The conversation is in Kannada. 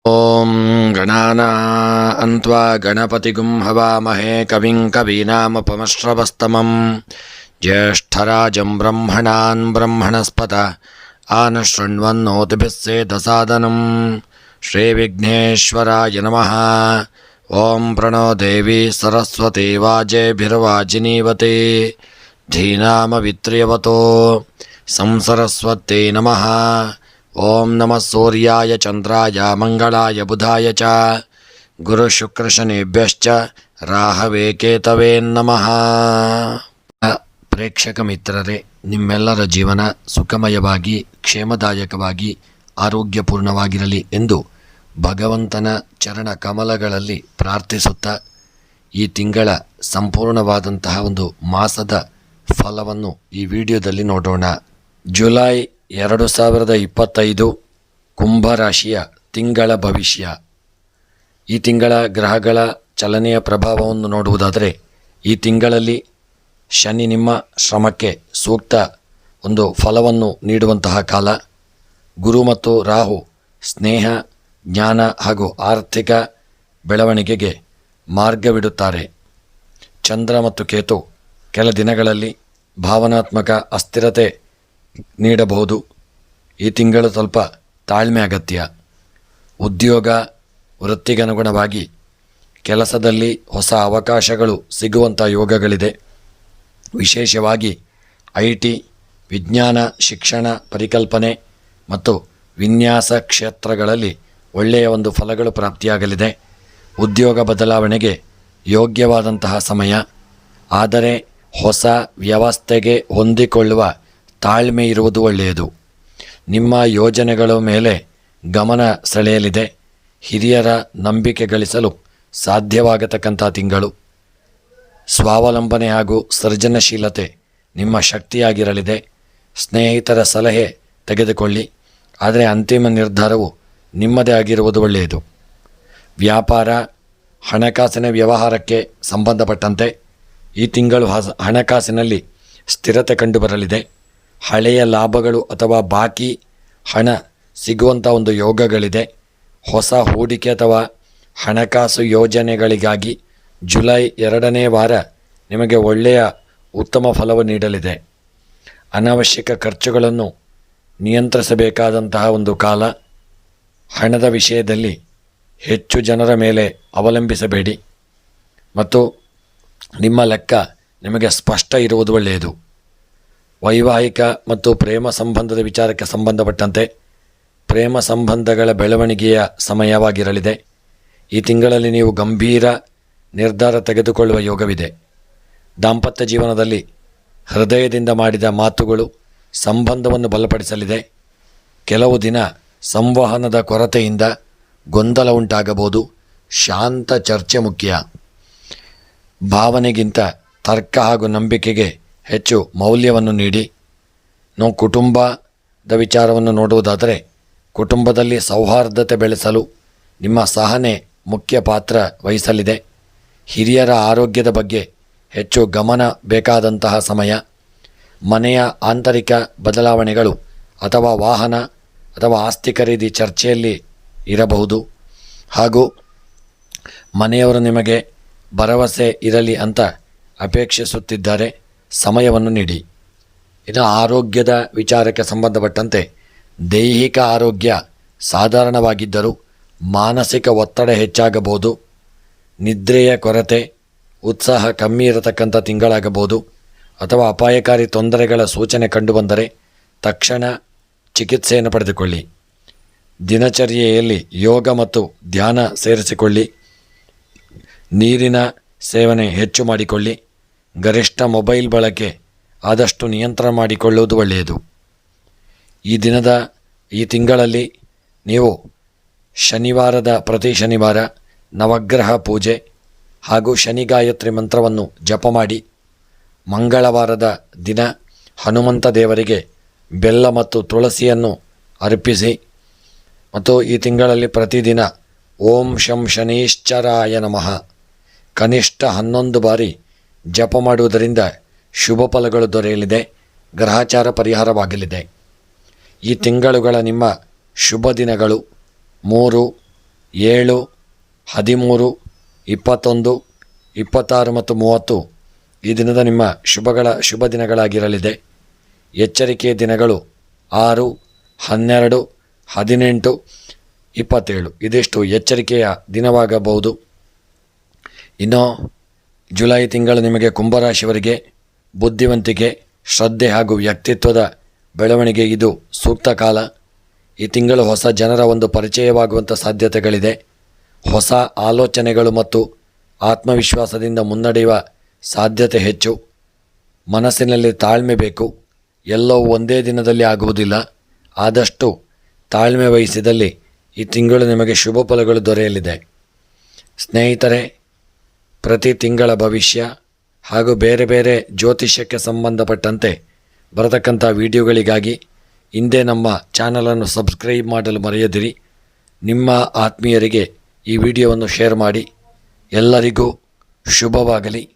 ಓಂ ಗಣಾನಾನ್ತ್ವಾ ಗಣಪತಿಗುಂ ಹವಾಮಹೇ ಕವಿಂ ಕವೀನಾಮುಪಮಶ್ರವಸ್ತಮಂ ಜ್ಯೇಷ್ಠರಾಜಂ ಬ್ರಹ್ಮಣಾನ್ ಬ್ರಹ್ಮಣಸ್ಪತ ಆನಶೃಣ್ವನ್ನೋತಿಭಿः ಸೇದಸಾದನಂ ಶ್ರೀವಿಘ್ನೇಶ್ವರಾಯ ನಮಃ. ಓಂ ಪ್ರಣೋ ದೇವಿ ಸರಸ್ವತಿ ವಾಜೇಭಿರ್ವಾಜಿನೀವತಿ ಧೀನಾಮವಿತ್ರ್ಯವತೋ ಸಂಸರಸ್ವತ್ಯೈ ನಮಃ. ಓಂ ನಮಃ ಸೂರ್ಯಾಯ ಚಂದ್ರಾಯ ಮಂಗಳಾಯ ಬುಧಾಯ ಚ ಗುರುಶುಕ್ರಶನಿಭ್ಯಶ್ಚ ರಾಹವೇ ಕೇತವೇ ನಮಃ. ಪ್ರೇಕ್ಷಕ ಮಿತ್ರರೇ, ನಿಮ್ಮೆಲ್ಲರ ಜೀವನ ಸುಖಮಯವಾಗಿ ಕ್ಷೇಮದಾಯಕವಾಗಿ ಆರೋಗ್ಯಪೂರ್ಣವಾಗಿರಲಿ ಎಂದು ಭಗವಂತನ ಚರಣ ಕಮಲಗಳಲ್ಲಿ ಪ್ರಾರ್ಥಿಸುತ್ತಾ ಈ ತಿಂಗಳ ಸಂಪೂರ್ಣವಾದಂತಹ ಒಂದು ಮಾಸದ ಫಲವನ್ನು ಈ ವಿಡಿಯೋದಲ್ಲಿ ನೋಡೋಣ. ಜುಲೈ 2025 ಕುಂಭರಾಶಿಯ ತಿಂಗಳ ಭವಿಷ್ಯ. ಈ ತಿಂಗಳ ಗ್ರಹಗಳ ಚಲನೆಯ ಪ್ರಭಾವವನ್ನು ನೋಡುವುದಾದರೆ, ಈ ತಿಂಗಳಲ್ಲಿ ಶನಿ ನಿಮ್ಮ ಶ್ರಮಕ್ಕೆ ಸೂಕ್ತ ಒಂದು ಫಲವನ್ನು ನೀಡುವಂತಹ ಕಾಲ. ಗುರು ಮತ್ತು ರಾಹು ಸ್ನೇಹ, ಜ್ಞಾನ ಹಾಗೂ ಆರ್ಥಿಕ ಬೆಳವಣಿಗೆಗೆ ಮಾರ್ಗವಿಡುತ್ತಾರೆ. ಚಂದ್ರ ಮತ್ತು ಕೇತು ಕೆಲ ದಿನಗಳಲ್ಲಿ ಭಾವನಾತ್ಮಕ ಅಸ್ಥಿರತೆ ನೀಡಬಹುದು. ಈ ತಿಂಗಳು ಸ್ವಲ್ಪ ತಾಳ್ಮೆ ಅಗತ್ಯ. ಉದ್ಯೋಗ ವೃತ್ತಿಗನುಗುಣವಾಗಿ ಕೆಲಸದಲ್ಲಿ ಹೊಸ ಅವಕಾಶಗಳು ಸಿಗುವಂಥ ಯೋಗಗಳಿದೆ. ವಿಶೇಷವಾಗಿ IT, ವಿಜ್ಞಾನ, ಶಿಕ್ಷಣ, ಪರಿಕಲ್ಪನೆ ಮತ್ತು ವಿನ್ಯಾಸ ಕ್ಷೇತ್ರಗಳಲ್ಲಿ ಒಳ್ಳೆಯ ಒಂದು ಫಲಗಳು ಪ್ರಾಪ್ತಿಯಾಗಲಿದೆ. ಉದ್ಯೋಗ ಬದಲಾವಣೆಗೆ ಯೋಗ್ಯವಾದಂತಹ ಸಮಯ. ಆದರೆ ಹೊಸ ವ್ಯವಸ್ಥೆಗೆ ಹೊಂದಿಕೊಳ್ಳುವ ತಾಳ್ಮೆ ಇರುವುದು ಒಳ್ಳೆಯದು. ನಿಮ್ಮ ಯೋಜನೆಗಳ ಮೇಲೆ ಗಮನ ಸೆಳೆಯಲಿದೆ. ಹಿರಿಯರ ನಂಬಿಕೆ ಗಳಿಸಲು ಸಾಧ್ಯವಾಗತಕ್ಕಂಥ ತಿಂಗಳು. ಸ್ವಾವಲಂಬನೆ ಹಾಗೂ ಸೃಜನಶೀಲತೆ ನಿಮ್ಮ ಶಕ್ತಿಯಾಗಿರಲಿದೆ. ಸ್ನೇಹಿತರ ಸಲಹೆ ತೆಗೆದುಕೊಳ್ಳಿ, ಆದರೆ ಅಂತಿಮ ನಿರ್ಧಾರವು ನಿಮ್ಮದೇ ಆಗಿರುವುದು ಒಳ್ಳೆಯದು. ವ್ಯಾಪಾರ, ಹಣಕಾಸಿನ ವ್ಯವಹಾರಕ್ಕೆ ಸಂಬಂಧಪಟ್ಟಂತೆ ಈ ತಿಂಗಳು ಹಣಕಾಸಿನಲ್ಲಿ ಸ್ಥಿರತೆ ಕಂಡುಬರಲಿದೆ. ಹಳೆಯ ಲಾಭಗಳು ಅಥವಾ ಬಾಕಿ ಹಣ ಸಿಗುವಂಥ ಒಂದು ಯೋಗಗಳಿದೆ. ಹೊಸ ಹೂಡಿಕೆ ಅಥವಾ ಹಣಕಾಸು ಯೋಜನೆಗಳಿಗಾಗಿ ಜುಲೈ 2ನೇ ವಾರ ನಿಮಗೆ ಒಳ್ಳೆಯ ಉತ್ತಮ ಫಲವು ನೀಡಲಿದೆ. ಅನಾವಶ್ಯಕ ಖರ್ಚುಗಳನ್ನು ನಿಯಂತ್ರಿಸಬೇಕಾದಂತಹ ಒಂದು ಕಾಲ. ಹಣದ ವಿಷಯದಲ್ಲಿ ಹೆಚ್ಚು ಜನರ ಮೇಲೆ ಅವಲಂಬಿಸಬೇಡಿ ಮತ್ತು ನಿಮ್ಮ ಲೆಕ್ಕ ನಿಮಗೆ ಸ್ಪಷ್ಟ ಇರುವುದು ಒಳ್ಳೆಯದು. ವೈವಾಹಿಕ ಮತ್ತು ಪ್ರೇಮ ಸಂಬಂಧದ ವಿಚಾರಕ್ಕೆ ಸಂಬಂಧಪಟ್ಟಂತೆ ಪ್ರೇಮ ಸಂಬಂಧಗಳ ಬೆಳವಣಿಗೆಯ ಸಮಯವಾಗಿರಲಿದೆ. ಈ ತಿಂಗಳಲ್ಲಿ ನೀವು ಗಂಭೀರ ನಿರ್ಧಾರ ತೆಗೆದುಕೊಳ್ಳುವ ಯೋಗವಿದೆ. ದಾಂಪತ್ಯ ಜೀವನದಲ್ಲಿ ಹೃದಯದಿಂದ ಮಾಡಿದ ಮಾತುಗಳು ಸಂಬಂಧವನ್ನು ಬಲಪಡಿಸಲಿದೆ. ಕೆಲವು ದಿನ ಸಂವಹನದ ಕೊರತೆಯಿಂದ ಗೊಂದಲ ಉಂಟಾಗಬಹುದು. ಶಾಂತ ಚರ್ಚೆ ಮುಖ್ಯ. ಭಾವನೆಗಿಂತ ತರ್ಕ ಹಾಗೂ ನಂಬಿಕೆಗೆ ಹೆಚ್ಚು ಮೌಲ್ಯವನ್ನು ನೀಡಿ. ಕುಟುಂಬದ ವಿಚಾರವನ್ನು ನೋಡುವುದಾದರೆ, ಕುಟುಂಬದಲ್ಲಿ ಸೌಹಾರ್ದತೆ ಬೆಳೆಸಲು ನಿಮ್ಮ ಸಹನೆ ಮುಖ್ಯ ಪಾತ್ರ ವಹಿಸಲಿದೆ. ಹಿರಿಯರ ಆರೋಗ್ಯದ ಬಗ್ಗೆ ಹೆಚ್ಚು ಗಮನ ಬೇಕಾದಂತಹ ಸಮಯ. ಮನೆಯ ಆಂತರಿಕ ಬದಲಾವಣೆಗಳು ಅಥವಾ ವಾಹನ ಅಥವಾ ಆಸ್ತಿ ಖರೀದಿ ಚರ್ಚೆಯಲ್ಲಿ ಇರಬಹುದು. ಹಾಗೂ ಮನೆಯವರು ನಿಮಗೆ ಭರವಸೆ ಇರಲಿ ಅಂತ ಅಪೇಕ್ಷಿಸುತ್ತಿದ್ದಾರೆ. ಸಮಯವನ್ನು ನೀಡಿ. ಇನ್ನು ಆರೋಗ್ಯದ ವಿಚಾರಕ್ಕೆ ಸಂಬಂಧಪಟ್ಟಂತೆ ದೈಹಿಕ ಆರೋಗ್ಯ ಸಾಧಾರಣವಾಗಿದ್ದರೂ ಮಾನಸಿಕ ಒತ್ತಡ ಹೆಚ್ಚಾಗಬಹುದು. ನಿದ್ರೆಯ ಕೊರತೆ, ಉತ್ಸಾಹ ಕಮ್ಮಿ ಇರತಕ್ಕಂಥ ತಿಂಗಳಾಗಬಹುದು. ಅಥವಾ ಅಪಾಯಕಾರಿ ತೊಂದರೆಗಳ ಸೂಚನೆ ಕಂಡುಬಂದರೆ ತಕ್ಷಣ ಚಿಕಿತ್ಸೆಯನ್ನು ಪಡೆದುಕೊಳ್ಳಿ. ದಿನಚರ್ಯೆಯಲ್ಲಿ ಯೋಗ ಮತ್ತು ಧ್ಯಾನ ಸೇರಿಸಿಕೊಳ್ಳಿ. ನೀರಿನ ಸೇವನೆ ಹೆಚ್ಚು ಮಾಡಿಕೊಳ್ಳಿ. ಗರಿಷ್ಠ ಮೊಬೈಲ್ ಬಳಕೆ ಆದಷ್ಟು ನಿಯಂತ್ರಣ ಮಾಡಿಕೊಳ್ಳುವುದು ಒಳ್ಳೆಯದು. ಈ ತಿಂಗಳಲ್ಲಿ ನೀವು ಪ್ರತಿ ಶನಿವಾರ ನವಗ್ರಹ ಪೂಜೆ ಹಾಗೂ ಶನಿ ಗಾಯತ್ರಿ ಮಂತ್ರವನ್ನು ಜಪ ಮಾಡಿ. ಮಂಗಳವಾರದ ದಿನ ಹನುಮಂತ ದೇವರಿಗೆ ಬೆಲ್ಲ ಮತ್ತು ತುಳಸಿಯನ್ನು ಅರ್ಪಿಸಿ. ಮತ್ತು ಈ ತಿಂಗಳಲ್ಲಿ ಪ್ರತಿದಿನ ಓಂ ಶಂ ಶನೀಶ್ಚರಾಯ ನಮಃ ಕನಿಷ್ಠ 11 ಬಾರಿ ಜಪ ಮಾಡುವುದರಿಂದ ಶುಭ ಫಲಗಳು ದೊರೆಯಲಿದೆ. ಗ್ರಹಚಾರ ಪರಿಹಾರವಾಗಲಿದೆ. ಈ ತಿಂಗಳುಗಳ ನಿಮ್ಮ ಶುಭ ದಿನಗಳು 3, 7, 13, 21, 26 ಮತ್ತು 30 ಈ ದಿನದ ನಿಮ್ಮ ಶುಭ ದಿನಗಳಾಗಿರಲಿದೆ. ಎಚ್ಚರಿಕೆಯ ದಿನಗಳು 6, 12, 18, 27 ಇದಿಷ್ಟು ಎಚ್ಚರಿಕೆಯ ದಿನವಾಗಬಹುದು. ಇನ್ನು ಜುಲೈ ತಿಂಗಳು ನಿಮಗೆ ಕುಂಭರಾಶಿಯವರಿಗೆ ಬುದ್ಧಿವಂತಿಕೆ, ಶ್ರದ್ಧೆ ಹಾಗೂ ವ್ಯಕ್ತಿತ್ವದ ಬೆಳವಣಿಗೆ ಇದು ಸೂಕ್ತ ಕಾಲ. ಈ ತಿಂಗಳು ಹೊಸ ಜನರ ಒಂದು ಪರಿಚಯವಾಗುವಂಥ ಸಾಧ್ಯತೆಗಳಿದೆ. ಹೊಸ ಆಲೋಚನೆಗಳು ಮತ್ತು ಆತ್ಮವಿಶ್ವಾಸದಿಂದ ಮುನ್ನಡೆಯುವ ಸಾಧ್ಯತೆ ಹೆಚ್ಚು. ಮನಸ್ಸಿನಲ್ಲಿ ತಾಳ್ಮೆ ಬೇಕು. ಎಲ್ಲವೂ ಒಂದೇ ದಿನದಲ್ಲಿ ಆಗುವುದಿಲ್ಲ. ಆದಷ್ಟು ತಾಳ್ಮೆ ವಹಿಸಿದಲ್ಲಿ ಈ ತಿಂಗಳು ನಿಮಗೆ ಶುಭ ಫಲಗಳು ದೊರೆಯಲಿದೆ. ಸ್ನೇಹಿತರೆ, ಪ್ರತಿ ತಿಂಗಳ ಭವಿಷ್ಯ ಹಾಗೂ ಬೇರೆ ಬೇರೆ ಜ್ಯೋತಿಷ್ಯಕ್ಕೆ ಸಂಬಂಧಪಟ್ಟಂತೆ ಬರತಕ್ಕಂಥ ವಿಡಿಯೋಗಳಿಗಾಗಿ ಹಿಂದೆ ನಮ್ಮ ಚಾನಲನ್ನು ಸಬ್ಸ್ಕ್ರೈಬ್ ಮಾಡಲು ಮರೆಯದಿರಿ. ನಿಮ್ಮ ಆತ್ಮೀಯರಿಗೆ ಈ ವಿಡಿಯೋವನ್ನು ಶೇರ್ ಮಾಡಿ. ಎಲ್ಲರಿಗೂ ಶುಭವಾಗಲಿ.